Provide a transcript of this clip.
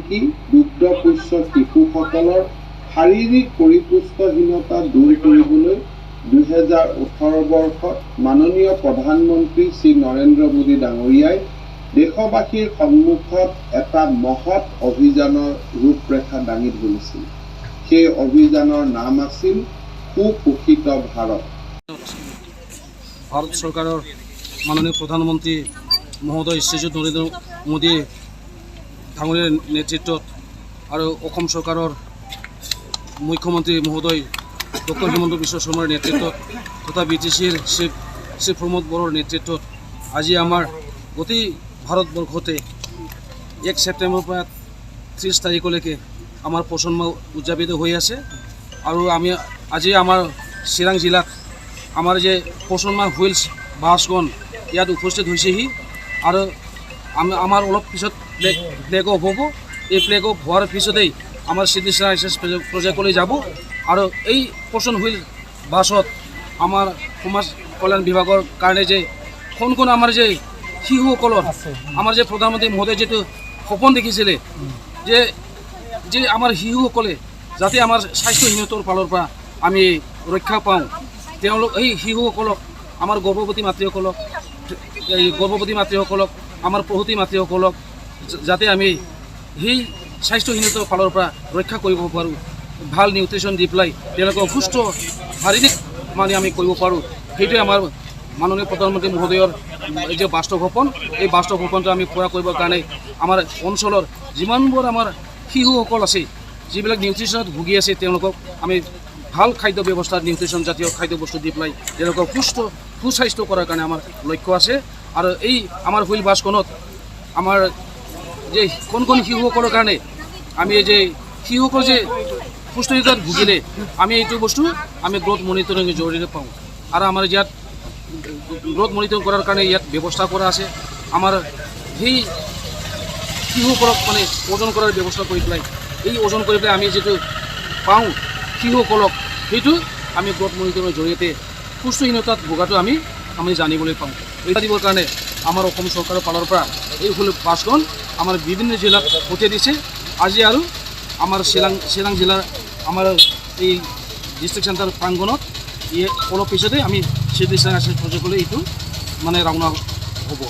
শিশুমুখী দুগ্ধপুষ্ট শিশুসকলৰ শাৰীৰিক পৰিপুষ্টহীনতা দূৰ কৰিবলৈ 2018 বৰ্ষত মাননীয় প্ৰধানমন্ত্ৰী শ্ৰী নৰেন্দ্ৰ মোদী ডাঙৰীয়াই দেশবাসীৰ সন্মুখত এটা মহৎ অভিযানৰ ৰূপৰেখা দাঙি ধৰিছিল। সেই অভিযানৰ নাম আছিল সুপোষিত ভাৰত। ভাৰত চৰকাৰৰ মাননীয় প্ৰধানমন্ত্ৰী মহোদয় শ্ৰীযুত নৰেন্দ্ৰ মোদী ডাঙৰীয়াৰ নেতৃত্বত আৰু অসম চৰকাৰৰ মুখ্যমন্ত্ৰী মহোদয় ডক্টৰ হিমন্ত বিশ্ব শৰ্মাৰ নেতৃত্বত তথা BTCৰ শ্ৰী প্ৰমোদ বড়োৰ নেতৃত্বত আজি আমাৰ গোটেই ভাৰতবৰ্ষতে 1 ছেপ্টেম্বৰৰ পৰা 30 তাৰিখলৈকে আমাৰ পোষণ মাহ উদযাপিত হৈ আছে। আৰু আমি আজি আমাৰ চিৰাং জিলাত আমাৰ যে পোষণ মাহ হুইলছ বাছখন ইয়াত উপস্থিত হৈছেহি আৰু আমাৰ অলপ পিছত ফ্লেগ অফ হ'ব। এই ফ্লেগ অফ হোৱাৰ পিছতেই আমাৰ সিদ্ধেশ্বৰ ICS প্ৰজেক্টলৈ যাব আৰু এই পোষণ হুইল বাছত আমাৰ সমাজ কল্যাণ বিভাগৰ কাৰণে যে কোন আমাৰ যে শিশুসকলৰ আমাৰ যে প্ৰধানমন্ত্ৰী মহোদয় যিটো সপোন দেখিছিলে যে আমাৰ শিশুসকলে যাতে আমাৰ স্বাস্থ্যহীনতাৰ ফালৰ পৰা আমি ৰক্ষা পাওঁ, তেওঁলোক এই শিশুসকলক আমাৰ গৰ্ভৱতী মাতৃসকলক আমাৰ প্ৰসূতি মাতৃসকলক যাতে আমি সেই স্বাস্থ্যহীনতাৰ ফালৰ পৰা ৰক্ষা কৰিব পাৰোঁ, ভাল নিউট্ৰিশ্যন দি পেলাই তেওঁলোকক সুস্থ শাৰীৰিক মানে আমি কৰিব পাৰোঁ, সেইটোৱে আমাৰ মাননীয় প্ৰধানমন্ত্ৰী মহোদয়ৰ এই যে বাস্তৱ সপোন। এই বাস্তৱ সপোনটো আমি পূৰা কৰিবৰ কাৰণে আমাৰ অঞ্চলৰ যিমানবোৰ আমাৰ শিশুসকল আছে যিবিলাক নিউট্ৰিশ্যনত ভুগি আছে তেওঁলোকক আমি ভাল খাদ্য ব্যৱস্থা নিউট্ৰিশ্যন জাতীয় খাদ্য বস্তু দি পেলাই তেওঁলোকক সুস্বাস্থ্য কৰাৰ কাৰণে আমাৰ লক্ষ্য আছে। আৰু এই আমাৰ হুইল বাছখনত আমাৰ যে কোন শিশুসকলৰ কাৰণে আমি এই যে শিশুসকল যে পুষ্টিহীনতাত ভুগিলে আমি এইটো বস্তু আমি গ্ৰোথ মনিটৰিঙৰ জৰিয়তে পাওঁ। আৰু আমাৰ ইয়াত গ্ৰোথ মনিটৰিং কৰাৰ কাৰণে ইয়াত ব্যৱস্থা কৰা আছে। আমাৰ সেই শিশুসকলক মানে ওজন কৰাৰ ব্যৱস্থা কৰি পেলাই এই ওজন কৰি পেলাই আমি যিটো পাওঁ শিশুসকলক সেইটো আমি গ্ৰোথ মনিটৰিঙৰ জৰিয়তে পুষ্টিহীনতাত ভোগাটো আমি জানিবলৈ পাওঁ। এইটো দিবৰ কাৰণে আমাৰ অসম চৰকাৰৰ ফালৰ পৰা এই হুইল বাছখন আমাৰ বিভিন্ন জিলাত পঠিয়াই দিছে। আজি আৰু আমাৰ চিৰাং জিলাৰ আমাৰ এই ডিষ্ট্ৰিক্ট চেণ্টাৰ প্ৰাংগণত অলপ পিছতে আমি সিদ্ধেশ্বৰ ICS প্ৰজেক্টলৈ এইটো মানে ৰাওনা হ'ব।